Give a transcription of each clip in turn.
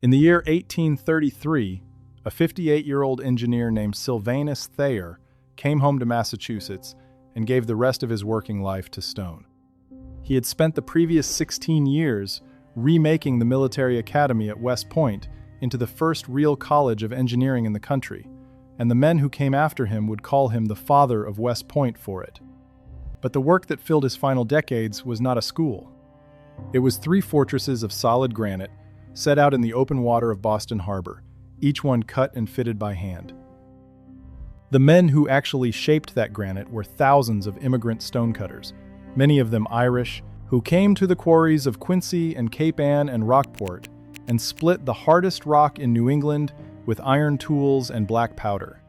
In the year 1833, a 58-year-old engineer named Sylvanus Thayer came home to Massachusetts and gave the rest of his working life to stone. He had spent the previous 16 years remaking the military academy at West Point into the first real college of engineering in the country, and the men who came after him would call him the father of West Point for it. But the work that filled his final decades was not a school. It was 3 fortresses of solid granite set out in the open water of Boston Harbor, each one cut and fitted by hand. The men who actually shaped that granite were thousands of immigrant stonecutters, many of them Irish, who came to the quarries of Quincy and Cape Ann and Rockport and split the hardest rock in New England with iron tools and black powder.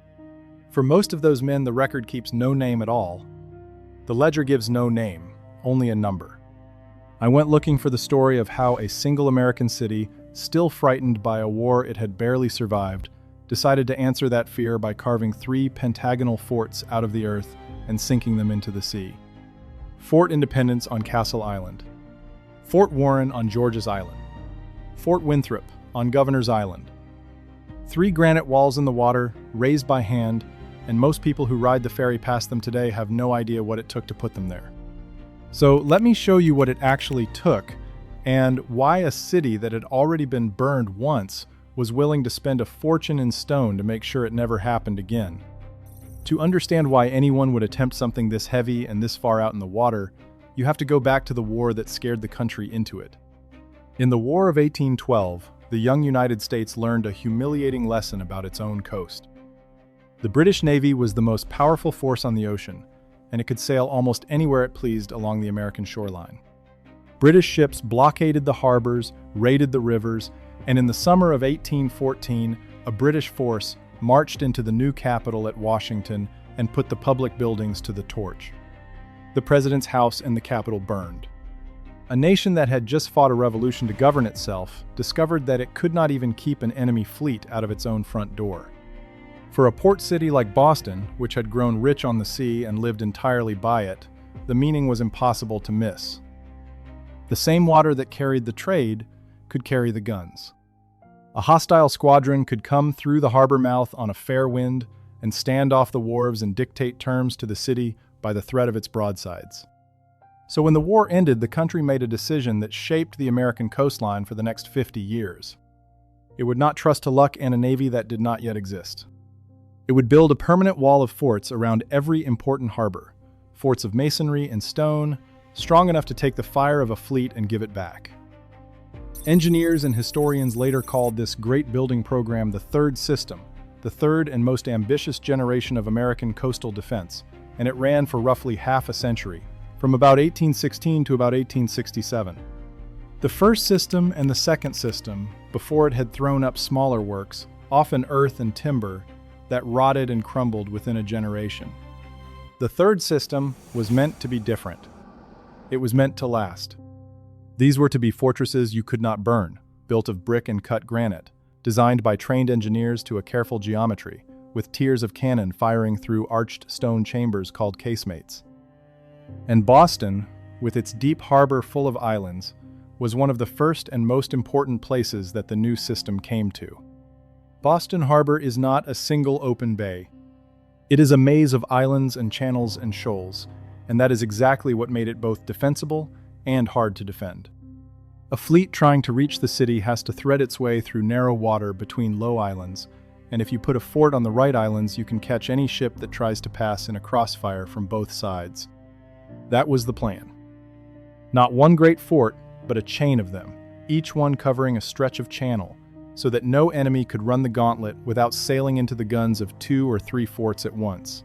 For most of those men, the record keeps no name at all. The ledger gives no name, only a number. I went looking for the story of how a single American city, still frightened by a war it had barely survived, decided to answer that fear by carving 3 pentagonal forts out of the earth and sinking them into the sea. Fort Independence on Castle Island, Fort Warren on George's Island, Fort Winthrop on Governor's Island. 3 granite walls in the water, raised by hand, and most people who ride the ferry past them today have no idea what it took to put them there. So let me show you what it actually took, and why a city that had already been burned once was willing to spend a fortune in stone to make sure it never happened again. To understand why anyone would attempt something this heavy and this far out in the water, you have to go back to the war that scared the country into it. In the War of 1812, the young United States learned a humiliating lesson about its own coast. The British Navy was the most powerful force on the ocean, and it could sail almost anywhere it pleased along the American shoreline. British ships blockaded the harbors, raided the rivers, and in the summer of 1814, a British force marched into the new capital at Washington and put the public buildings to the torch. The president's house and the Capitol burned. A nation that had just fought a revolution to govern itself discovered that it could not even keep an enemy fleet out of its own front door. For a port city like Boston, which had grown rich on the sea and lived entirely by it, the meaning was impossible to miss. The same water that carried the trade could carry the guns. A hostile squadron could come through the harbor mouth on a fair wind and stand off the wharves and dictate terms to the city by the threat of its broadsides. So when the war ended, the country made a decision that shaped the American coastline for the next 50 years. It would not trust to luck and a navy that did not yet exist. It would build a permanent wall of forts around every important harbor, forts of masonry and stone, strong enough to take the fire of a fleet and give it back. Engineers and historians later called this great building program the Third System, the third and most ambitious generation of American coastal defense, and it ran for roughly half a century, from about 1816 to about 1867. The first system and the second system, before it had thrown up smaller works, often earth and timber, that rotted and crumbled within a generation. The third system was meant to be different. It was meant to last. These were to be fortresses you could not burn, built of brick and cut granite, designed by trained engineers to a careful geometry, with tiers of cannon firing through arched stone chambers called casemates. And Boston, with its deep harbor full of islands, was one of the first and most important places that the new system came to. Boston Harbor is not a single open bay. It is a maze of islands and channels and shoals, and that is exactly what made it both defensible and hard to defend. A fleet trying to reach the city has to thread its way through narrow water between low islands, and if you put a fort on the right islands, you can catch any ship that tries to pass in a crossfire from both sides. That was the plan. Not one great fort, but a chain of them, each one covering a stretch of channel, so that no enemy could run the gauntlet without sailing into the guns of 2 or 3 forts at once.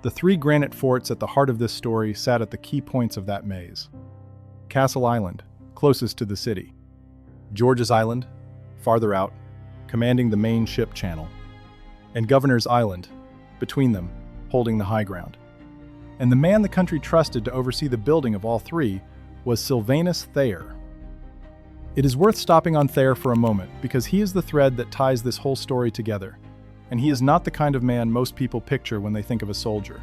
The 3 granite forts at the heart of this story sat at the key points of that maze. Castle Island, closest to the city. George's Island, farther out, commanding the main ship channel. And Governor's Island, between them, holding the high ground. And the man the country trusted to oversee the building of all 3 was Sylvanus Thayer. It is worth stopping on Thayer for a moment because he is the thread that ties this whole story together, and he is not the kind of man most people picture when they think of a soldier.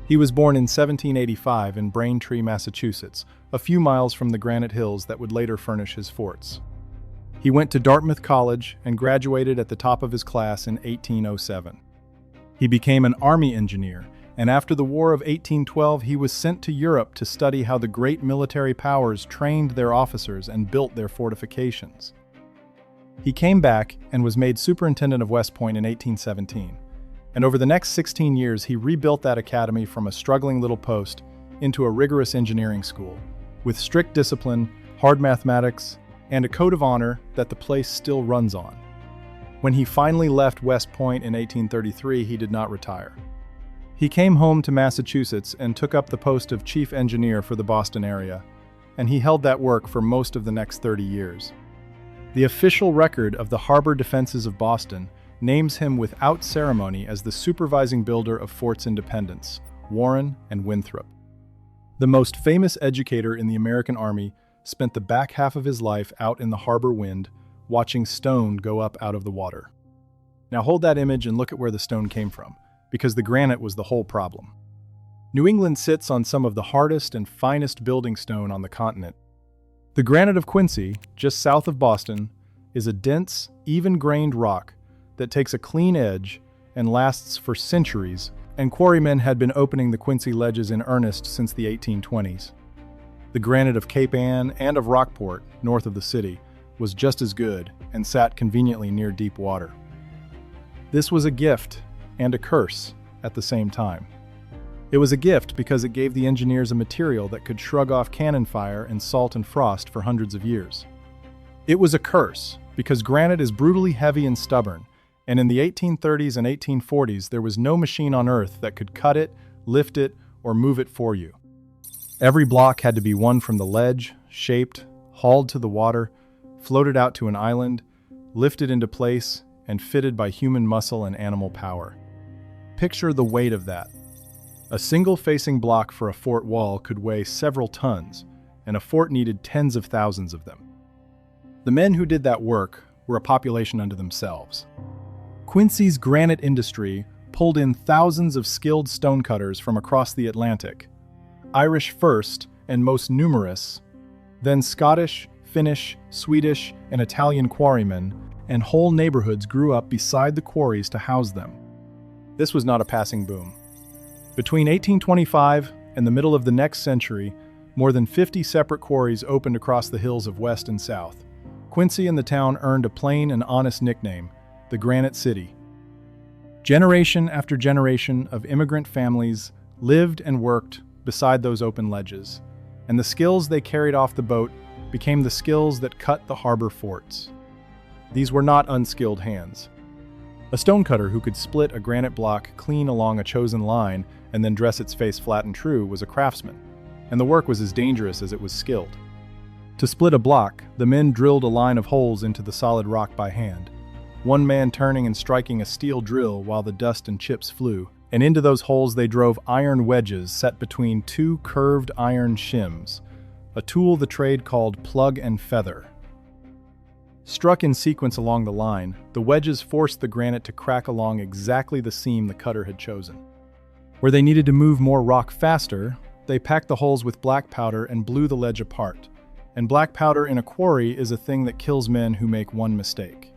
He was born in 1785 in Braintree, Massachusetts, a few miles from the granite hills that would later furnish his forts. He went to Dartmouth College and graduated at the top of his class in 1807. He became an army engineer, and after the War of 1812 he was sent to Europe to study how the great military powers trained their officers and built their fortifications. He came back and was made superintendent of West Point in 1817, and over the next 16 years he rebuilt that academy from a struggling little post into a rigorous engineering school, with strict discipline, hard mathematics, and a code of honor that the place still runs on. When he finally left West Point in 1833, he did not retire. He came home to Massachusetts and took up the post of chief engineer for the Boston area, and he held that work for most of the next 30 years. The official record of the harbor defenses of Boston names him without ceremony as the supervising builder of Forts Independence, Warren, and Winthrop. The most famous educator in the American Army spent the back half of his life out in the harbor wind, watching stone go up out of the water. Now hold that image and look at where the stone came from, because the granite was the whole problem. New England sits on some of the hardest and finest building stone on the continent. The granite of Quincy, just south of Boston, is a dense, even-grained rock that takes a clean edge and lasts for centuries, and quarrymen had been opening the Quincy ledges in earnest since the 1820s. The granite of Cape Ann and of Rockport, north of the city, was just as good and sat conveniently near deep water. This was a gift and a curse at the same time. It was a gift because it gave the engineers a material that could shrug off cannon fire and salt and frost for hundreds of years. It was a curse because granite is brutally heavy and stubborn, and in the 1830s and 1840s there was no machine on earth that could cut it, lift it, or move it for you. Every block had to be won from the ledge, shaped, hauled to the water, floated out to an island, lifted into place, and fitted by human muscle and animal power. Picture the weight of that. A single-facing block for a fort wall could weigh several tons, and a fort needed tens of thousands of them. The men who did that work were a population unto themselves. Quincy's granite industry pulled in thousands of skilled stonecutters from across the Atlantic, Irish first and most numerous, then Scottish, Finnish, Swedish, and Italian quarrymen, and whole neighborhoods grew up beside the quarries to house them. This was not a passing boom. Between 1825 and the middle of the next century, more than 50 separate quarries opened across the hills of West and South. Quincy and the town earned a plain and honest nickname, the Granite City. Generation after generation of immigrant families lived and worked beside those open ledges, and the skills they carried off the boat became the skills that cut the harbor forts. These were not unskilled hands. A stonecutter who could split a granite block clean along a chosen line and then dress its face flat and true was a craftsman, and the work was as dangerous as it was skilled. To split a block, the men drilled a line of holes into the solid rock by hand, one man turning and striking a steel drill while the dust and chips flew, and into those holes they drove iron wedges set between two curved iron shims, a tool the trade called plug and feather. Struck in sequence along the line, the wedges forced the granite to crack along exactly the seam the cutter had chosen. Where they needed to move more rock faster, they packed the holes with black powder and blew the ledge apart. And black powder in a quarry is a thing that kills men who make one mistake.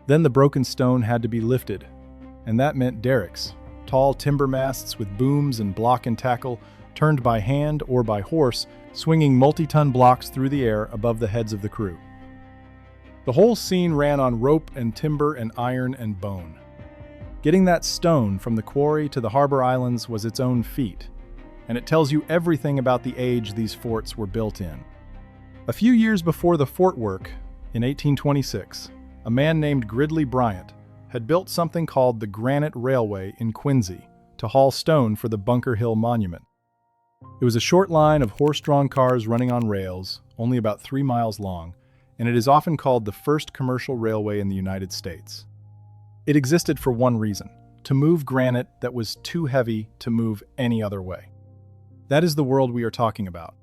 Then the broken stone had to be lifted, and that meant derricks, tall timber masts with booms and block and tackle, turned by hand or by horse, swinging multi-ton blocks through the air above the heads of the crew. The whole scene ran on rope and timber and iron and bone. Getting that stone from the quarry to the harbor islands was its own feat, and it tells you everything about the age these forts were built in. A few years before the fort work, in 1826, a man named Gridley Bryant had built something called the Granite Railway in Quincy to haul stone for the Bunker Hill Monument. It was a short line of horse-drawn cars running on rails, only about 3 miles long, and it is often called the first commercial railway in the United States. It existed for one reason: to move granite that was too heavy to move any other way. That is the world we are talking about.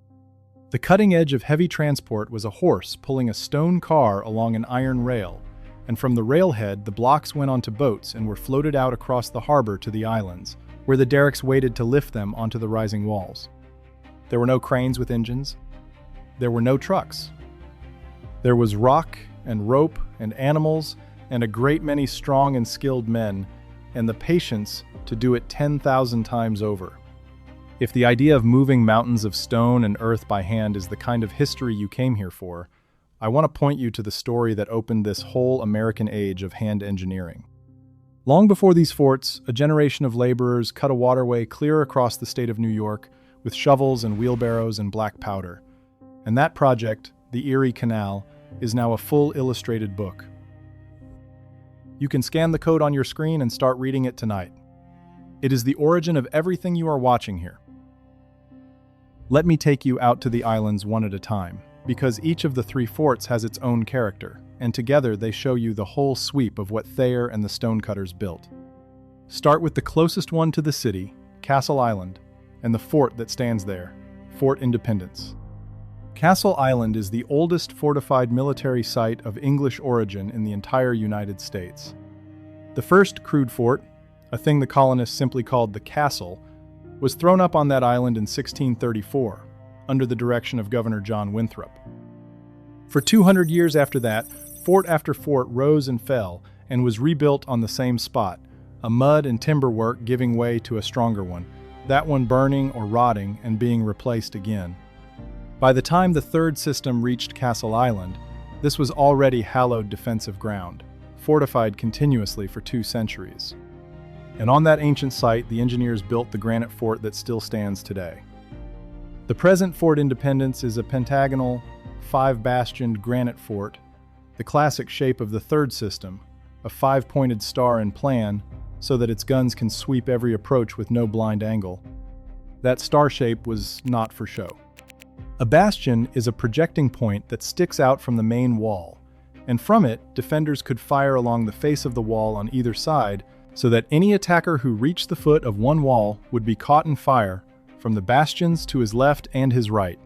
The cutting edge of heavy transport was a horse pulling a stone car along an iron rail, and from the railhead the blocks went onto boats and were floated out across the harbor to the islands, where the derricks waited to lift them onto the rising walls. There were no cranes with engines. There were no trucks. There was rock and rope and animals and a great many strong and skilled men, and the patience to do it 10,000 times over. If the idea of moving mountains of stone and earth by hand is the kind of history you came here for, I want to point you to the story that opened this whole American age of hand engineering. Long before these forts, a generation of laborers cut a waterway clear across the state of New York with shovels and wheelbarrows and black powder. And that project, the Erie Canal, is now a full illustrated book. You can scan the code on your screen and start reading it tonight. It is the origin of everything you are watching here. Let me take you out to the islands one at a time, because each of the three forts has its own character, and together they show you the whole sweep of what Thayer and the stonecutters built. Start with the closest one to the city, Castle Island, and the fort that stands there, Fort Independence. Castle Island is the oldest fortified military site of English origin in the entire United States. The first crude fort, a thing the colonists simply called the castle, was thrown up on that island in 1634, under the direction of Governor John Winthrop. For 200 years after that, fort after fort rose and fell and was rebuilt on the same spot, a mud and timber work giving way to a stronger one, that one burning or rotting and being replaced again. By the time the third system reached Castle Island, this was already hallowed defensive ground, fortified continuously for 2 centuries. And on that ancient site, the engineers built the granite fort that still stands today. The present Fort Independence is a pentagonal, 5-bastioned granite fort, the classic shape of the third system, a 5-pointed star in plan, so that its guns can sweep every approach with no blind angle. That star shape was not for show. A bastion is a projecting point that sticks out from the main wall, and from it, defenders could fire along the face of the wall on either side, so that any attacker who reached the foot of one wall would be caught in fire from the bastions to his left and his right.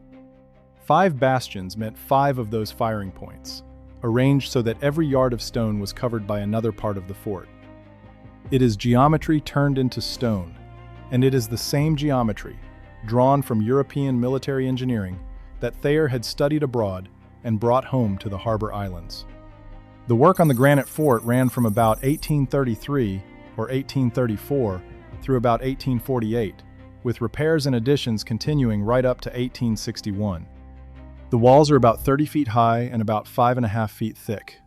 5 bastions meant 5 of those firing points, arranged so that every yard of stone was covered by another part of the fort. It is geometry turned into stone, and it is the same geometry, drawn from European military engineering, that Thayer had studied abroad and brought home to the harbor islands. The work on the granite fort ran from about 1833 or 1834 through about 1848, with repairs and additions continuing right up to 1861. The walls are about 30 feet high and about 5.5 feet thick,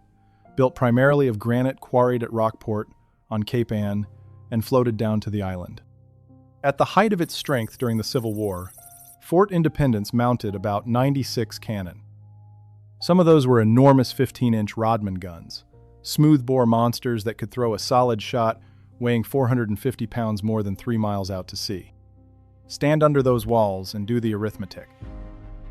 built primarily of granite quarried at Rockport on Cape Ann and floated down to the island. At the height of its strength during the Civil War, Fort Independence mounted about 96 cannon. Some of those were enormous 15-inch Rodman guns, smooth-bore monsters that could throw a solid shot weighing 450 pounds more than 3 miles out to sea. Stand under those walls and do the arithmetic.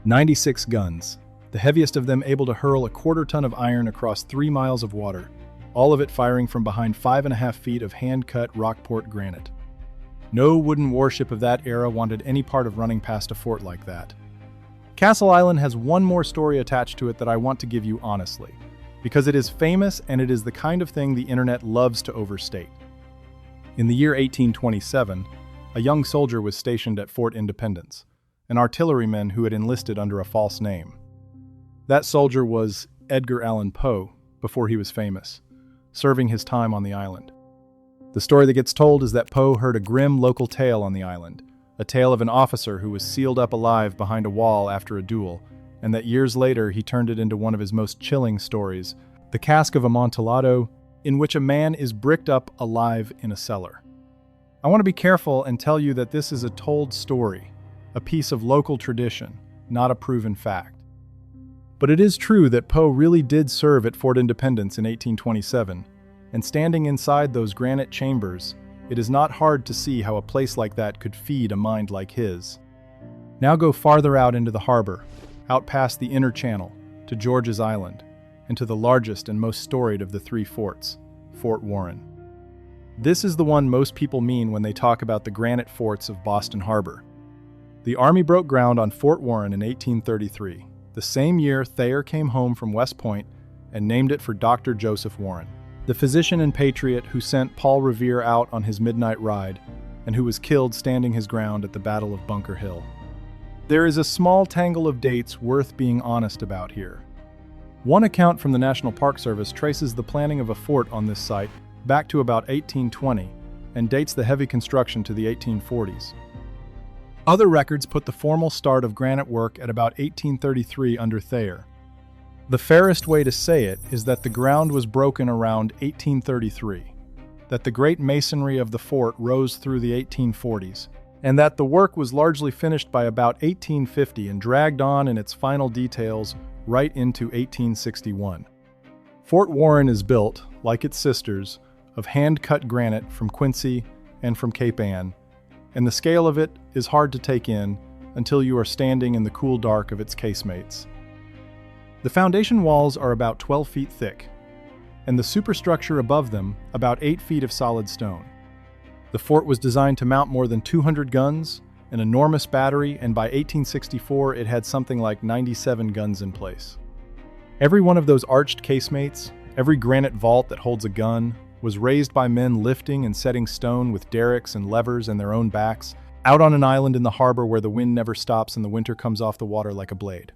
96 guns, the heaviest of them able to hurl a 1/4 ton of iron across 3 miles of water, all of it firing from behind 5.5 feet of hand-cut Rockport granite. No wooden warship of that era wanted any part of running past a fort like that. Castle Island has one more story attached to it that I want to give you honestly, because it is famous and it is the kind of thing the internet loves to overstate. In the year 1827, a young soldier was stationed at Fort Independence, an artilleryman who had enlisted under a false name. That soldier was Edgar Allan Poe before he was famous, serving his time on the island. The story that gets told is that Poe heard a grim local tale on the island, a tale of an officer who was sealed up alive behind a wall after a duel, and that years later he turned it into one of his most chilling stories, The Cask of Amontillado, in which a man is bricked up alive in a cellar. I want to be careful and tell you that this is a told story, a piece of local tradition, not a proven fact. But it is true that Poe really did serve at Fort Independence in 1827, and standing inside those granite chambers, it is not hard to see how a place like that could feed a mind like his. Now go farther out into the harbor, out past the inner channel, to George's Island, and to the largest and most storied of the 3 forts, Fort Warren. This is the one most people mean when they talk about the granite forts of Boston Harbor. The Army broke ground on Fort Warren in 1833, the same year Thayer came home from West Point and named it for Dr. Joseph Warren, the physician and patriot who sent Paul Revere out on his midnight ride and who was killed standing his ground at the Battle of Bunker Hill. There is a small tangle of dates worth being honest about here. One account from the National Park Service traces the planning of a fort on this site back to about 1820 and dates the heavy construction to the 1840s. Other records put the formal start of granite work at about 1833 under Thayer. The fairest way to say it is that the ground was broken around 1833, that the great masonry of the fort rose through the 1840s, and that the work was largely finished by about 1850 and dragged on in its final details right into 1861. Fort Warren is built, like its sisters, of hand-cut granite from Quincy and from Cape Ann, and the scale of it is hard to take in until you are standing in the cool dark of its casemates. The foundation walls are about 12 feet thick, and the superstructure above them about 8 feet of solid stone. The fort was designed to mount more than 200 guns, an enormous battery, and by 1864 it had something like 97 guns in place. Every one of those arched casemates, every granite vault that holds a gun, was raised by men lifting and setting stone with derricks and levers and their own backs, out on an island in the harbor where the wind never stops and the winter comes off the water like a blade.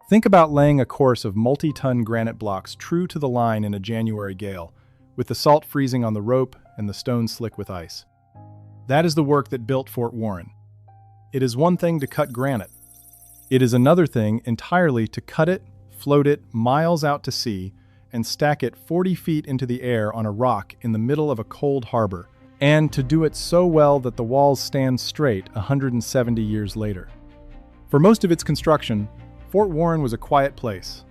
Think about laying a course of multi-ton granite blocks true to the line in a January gale, with the salt freezing on the rope and the stone slick with ice. That is the work that built Fort Warren. It is one thing to cut granite. It is another thing entirely to cut it, float it miles out to sea, and stack it 40 feet into the air on a rock in the middle of a cold harbor, and to do it so well that the walls stand straight 170 years later. For most of its construction, Fort Warren was a quiet place,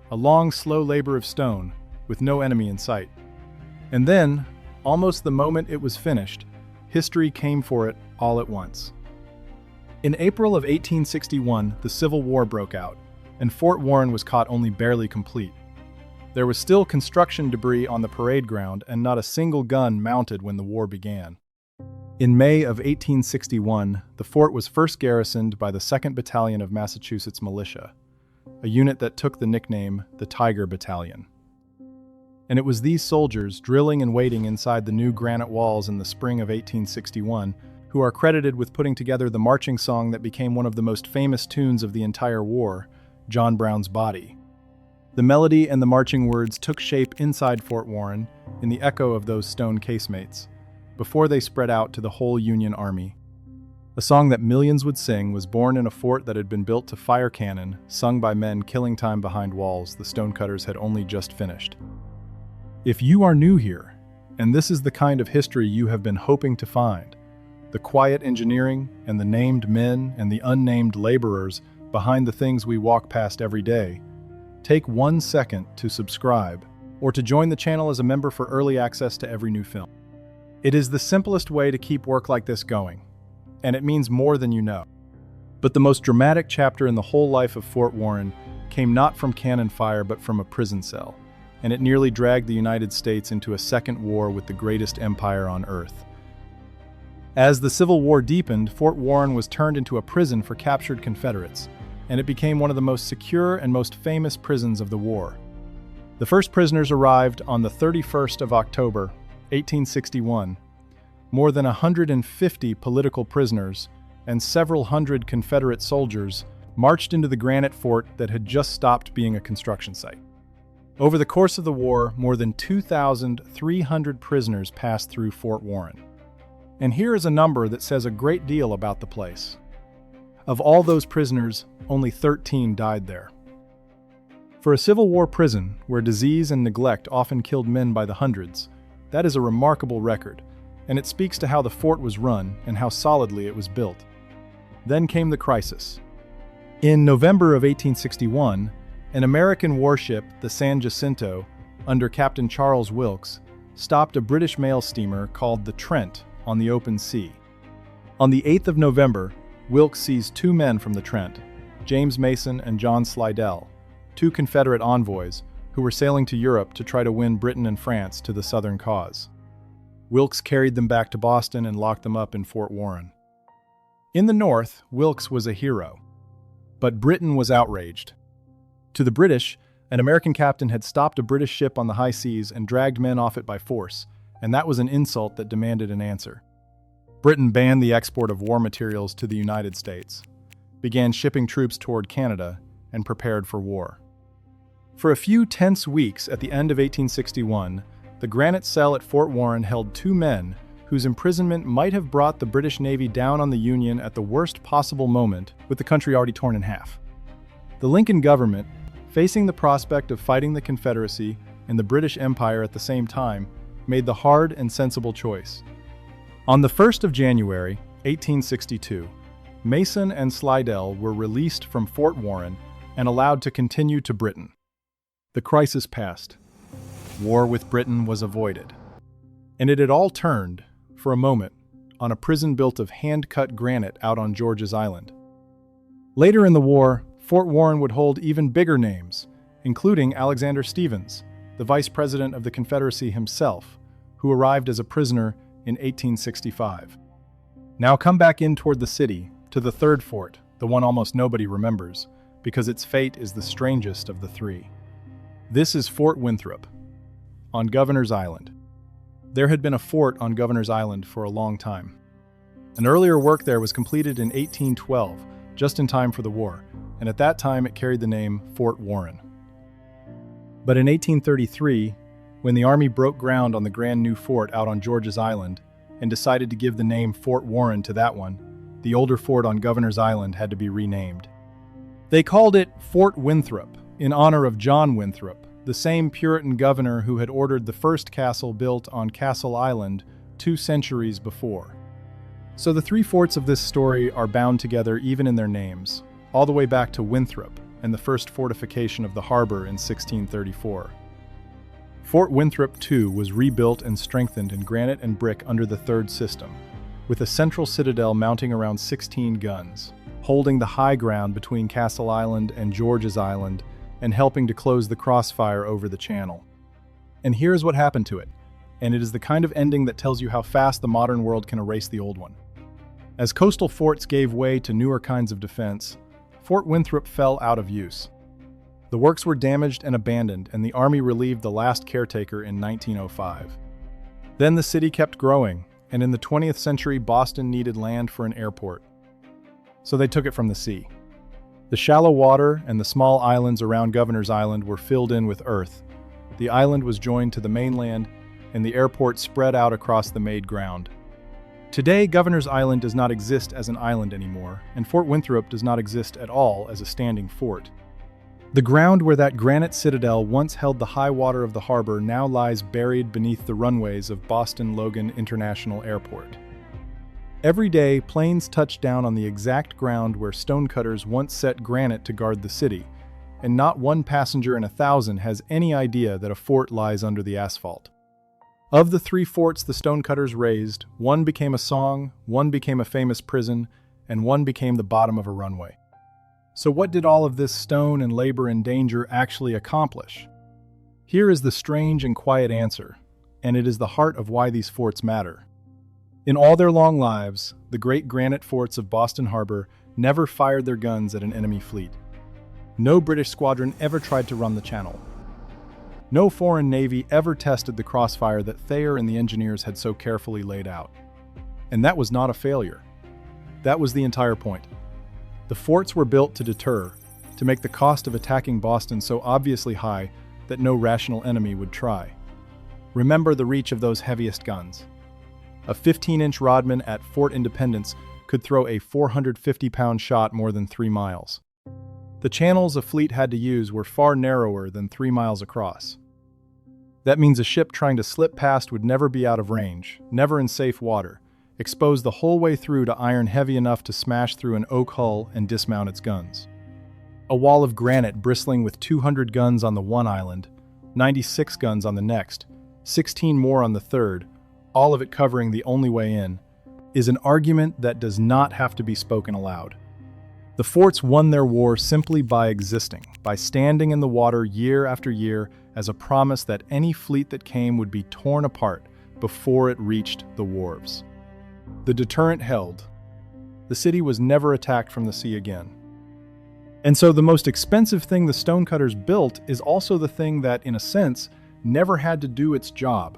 a long, slow labor of stone, with no enemy in sight. And then, almost the moment it was finished, history came for it all at once. In April of 1861, the Civil War broke out, and Fort Warren was caught only barely complete. There was still construction debris on the parade ground and not a single gun mounted when the war began. In May of 1861, the fort was first garrisoned by the 2nd Battalion of Massachusetts Militia, a unit that took the nickname the Tiger Battalion. And it was these soldiers, drilling and waiting inside the new granite walls in the spring of 1861, who are credited with putting together the marching song that became one of the most famous tunes of the entire war, John Brown's Body. The melody and the marching words took shape inside Fort Warren, in the echo of those stone casemates, before they spread out to the whole Union Army. A song that millions would sing was born in a fort that had been built to fire cannon, sung by men killing time behind walls the stonecutters had only just finished. If you are new here, and this is the kind of history you have been hoping to find, the quiet engineering and the named men and the unnamed laborers behind the things we walk past every day, take 1 second to subscribe or to join the channel as a member for early access to every new film. It is the simplest way to keep work like this going, and it means more than you know. But the most dramatic chapter in the whole life of Fort Warren came not from cannon fire but from a prison cell, and it nearly dragged the United States into a second war with the greatest empire on earth. As the Civil War deepened, Fort Warren was turned into a prison for captured Confederates, and it became one of the most secure and most famous prisons of the war. The first prisoners arrived on the 31st of October, 1861. More than 150 political prisoners and several hundred Confederate soldiers marched into the granite fort that had just stopped being a construction site. Over the course of the war, more than 2,300 prisoners passed through Fort Warren. And here is a number that says a great deal about the place. Of all those prisoners, only 13 died there. For a Civil War prison, where disease and neglect often killed men by the hundreds, that is a remarkable record, and it speaks to how the fort was run and how solidly it was built. Then came the crisis. In November of 1861, an American warship, the San Jacinto, under Captain Charles Wilkes, stopped a British mail steamer called the Trent on the open sea. On the 8th of November, Wilkes seized 2 men from the Trent, James Mason and John Slidell, 2 Confederate envoys who were sailing to Europe to try to win Britain and France to the Southern cause. Wilkes carried them back to Boston and locked them up in Fort Warren. In the North, Wilkes was a hero, but Britain was outraged. To the British, an American captain had stopped a British ship on the high seas and dragged men off it by force, and that was an insult that demanded an answer. Britain banned the export of war materials to the United States, began shipping troops toward Canada, and prepared for war. For a few tense weeks at the end of 1861, the Granite cell at Fort Warren held two men whose imprisonment might have brought the British Navy down on the Union at the worst possible moment, with the country already torn in half. The Lincoln government, facing the prospect of fighting the Confederacy and the British Empire at the same time, made the hard and sensible choice. On the 1st of January, 1862, Mason and Slidell were released from Fort Warren and allowed to continue to Britain. The crisis passed. War with Britain was avoided. And it had all turned, for a moment, on a prison built of hand-cut granite out on George's Island. Later in the war, Fort Warren would hold even bigger names, including Alexander Stephens, the Vice President of the Confederacy himself, who arrived as a prisoner in 1865. Now come back in toward the city, to the third fort, the one almost nobody remembers, because its fate is the strangest of the three. This is Fort Winthrop, on Governor's Island. There had been a fort on Governor's Island for a long time. An earlier work there was completed in 1812, just in time for the war, and at that time it carried the name Fort Warren. But in 1833, when the Army broke ground on the grand new fort out on George's Island and decided to give the name Fort Warren to that one, the older fort on Governor's Island had to be renamed. They called it Fort Winthrop in honor of John Winthrop, the same Puritan governor who had ordered the first castle built on Castle Island 2 centuries before. So the three forts of this story are bound together even in their names, all the way back to Winthrop and the first fortification of the harbor in 1634. Fort Winthrop, too, was rebuilt and strengthened in granite and brick under the third system, with a central citadel mounting around 16 guns, holding the high ground between Castle Island and George's Island and helping to close the crossfire over the channel. And here's what happened to it, and it is the kind of ending that tells you how fast the modern world can erase the old one. As coastal forts gave way to newer kinds of defense, Fort Winthrop fell out of use. The works were damaged and abandoned, and the Army relieved the last caretaker in 1905. Then the city kept growing, and in the 20th century Boston needed land for an airport. So they took it from the sea. The shallow water and the small islands around Governor's Island were filled in with earth. The island was joined to the mainland, and the airport spread out across the made ground. Today, Governor's Island does not exist as an island anymore, and Fort Winthrop does not exist at all as a standing fort. The ground where that granite citadel once held the high water of the harbor now lies buried beneath the runways of Boston Logan International Airport. Every day, planes touch down on the exact ground where stonecutters once set granite to guard the city, and not one passenger in 1,000 has any idea that a fort lies under the asphalt. Of the three forts the stonecutters raised, one became a song, one became a famous prison, and one became the bottom of a runway. So what did all of this stone and labor and danger actually accomplish? Here is the strange and quiet answer, and it is the heart of why these forts matter. In all their long lives, the great granite forts of Boston Harbor never fired their guns at an enemy fleet. No British squadron ever tried to run the channel. No foreign navy ever tested the crossfire that Thayer and the engineers had so carefully laid out. And that was not a failure. That was the entire point. The forts were built to deter, to make the cost of attacking Boston so obviously high that no rational enemy would try. Remember the reach of those heaviest guns. A 15-inch Rodman at Fort Independence could throw a 450-pound shot more than 3 miles. The channels a fleet had to use were far narrower than 3 miles across. That means a ship trying to slip past would never be out of range, never in safe water, exposed the whole way through to iron heavy enough to smash through an oak hull and dismount its guns. A wall of granite bristling with 200 guns on the one island, 96 guns on the next, 16 more on the third, all of it covering the only way in, is an argument that does not have to be spoken aloud. The forts won their war simply by existing, by standing in the water year after year as a promise that any fleet that came would be torn apart before it reached the wharves. The deterrent held. The city was never attacked from the sea again. And so the most expensive thing the stonecutters built is also the thing that, in a sense, never had to do its job,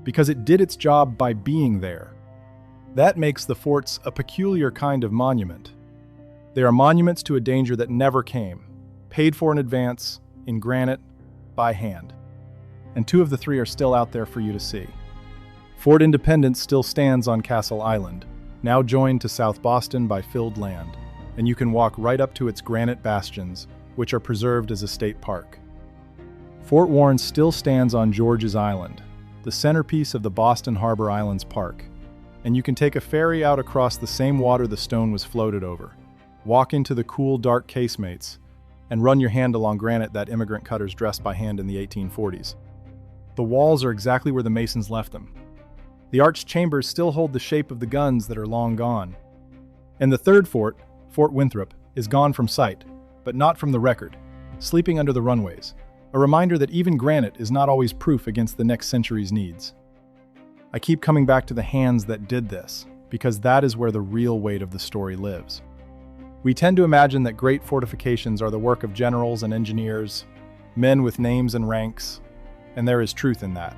because it did its job by being there. That makes the forts a peculiar kind of monument. They are monuments to a danger that never came, paid for in advance, in granite, by hand. And 2 of the 3 are still out there for you to see. Fort Independence still stands on Castle Island, now joined to South Boston by filled land, and you can walk right up to its granite bastions, which are preserved as a state park. Fort Warren still stands on George's Island, the centerpiece of the Boston Harbor Islands Park, and you can take a ferry out across the same water the stone was floated over, walk into the cool, dark casemates, and run your hand along granite that immigrant cutters dressed by hand in the 1840s. The walls are exactly where the masons left them. The arched chambers still hold the shape of the guns that are long gone. And the third fort, Fort Winthrop, is gone from sight, but not from the record, sleeping under the runways, a reminder that even granite is not always proof against the next century's needs. I keep coming back to the hands that did this, because that is where the real weight of the story lives. We tend to imagine that great fortifications are the work of generals and engineers, men with names and ranks, and there is truth in that.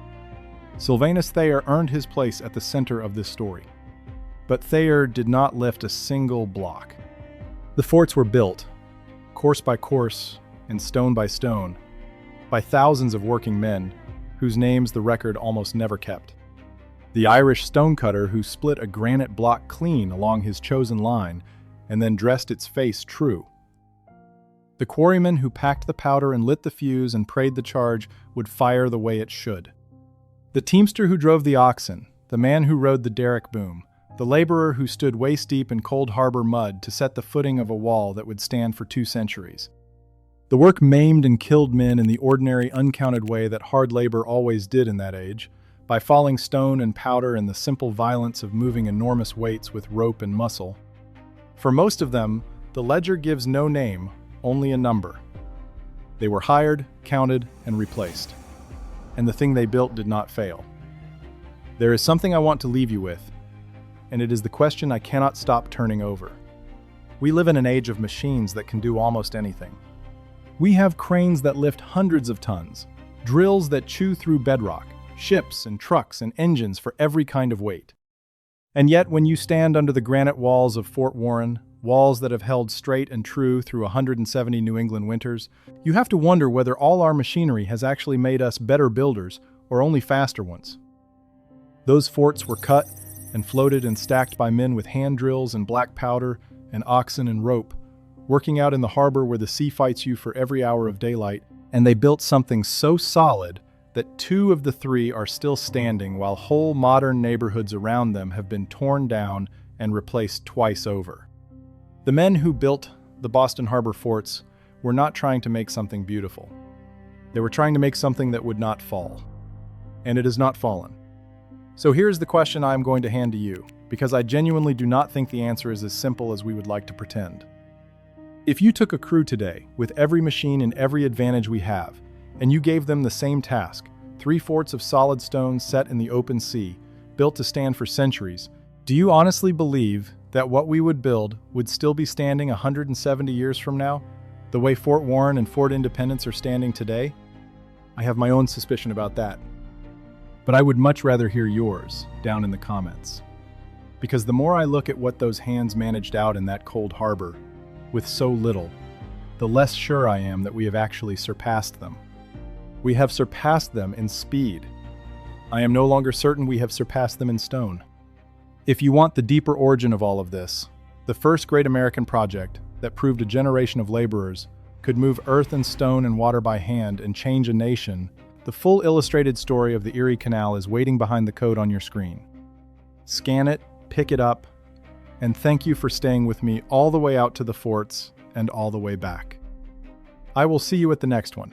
Sylvanus Thayer earned his place at the center of this story. But Thayer did not lift a single block. The forts were built, course by course and stone by stone, by thousands of working men, whose names the record almost never kept. The Irish stonecutter who split a granite block clean along his chosen line and then dressed its face true. The quarryman who packed the powder and lit the fuse and prayed the charge would fire the way it should. The teamster who drove the oxen, the man who rode the derrick boom, the laborer who stood waist-deep in cold harbor mud to set the footing of a wall that would stand for 2 centuries. The work maimed and killed men in the ordinary, uncounted way that hard labor always did in that age, by falling stone and powder and the simple violence of moving enormous weights with rope and muscle. For most of them, the ledger gives no name, only a number. They were hired, counted, and replaced. And the thing they built did not fail. There is something I want to leave you with, and it is the question I cannot stop turning over. We live in an age of machines that can do almost anything. We have cranes that lift hundreds of tons, drills that chew through bedrock, ships and trucks and engines for every kind of weight. And yet, when you stand under the granite walls of Fort Warren, walls that have held straight and true through 170 New England winters, you have to wonder whether all our machinery has actually made us better builders or only faster ones. Those forts were cut and floated and stacked by men with hand drills and black powder and oxen and rope, working out in the harbor where the sea fights you for every hour of daylight, and they built something so solid that 2 of the 3 are still standing while whole modern neighborhoods around them have been torn down and replaced twice over. The men who built the Boston Harbor forts were not trying to make something beautiful. They were trying to make something that would not fall. And it has not fallen. So here's the question I'm going to hand to you, because I genuinely do not think the answer is as simple as we would like to pretend. If you took a crew today, with every machine and every advantage we have, and you gave them the same task, 3 forts of solid stone set in the open sea, built to stand for centuries, do you honestly believe that what we would build would still be standing 170 years from now, the way Fort Warren and Fort Independence are standing today? I have my own suspicion about that. But I would much rather hear yours down in the comments. Because the more I look at what those hands managed out in that cold harbor, with so little, the less sure I am that we have actually surpassed them. We have surpassed them in speed. I am no longer certain we have surpassed them in stone. If you want the deeper origin of all of this, the first great American project that proved a generation of laborers could move earth and stone and water by hand and change a nation, the full illustrated story of the Erie Canal is waiting behind the code on your screen. Scan it, pick it up, and thank you for staying with me all the way out to the forts and all the way back. I will see you at the next one.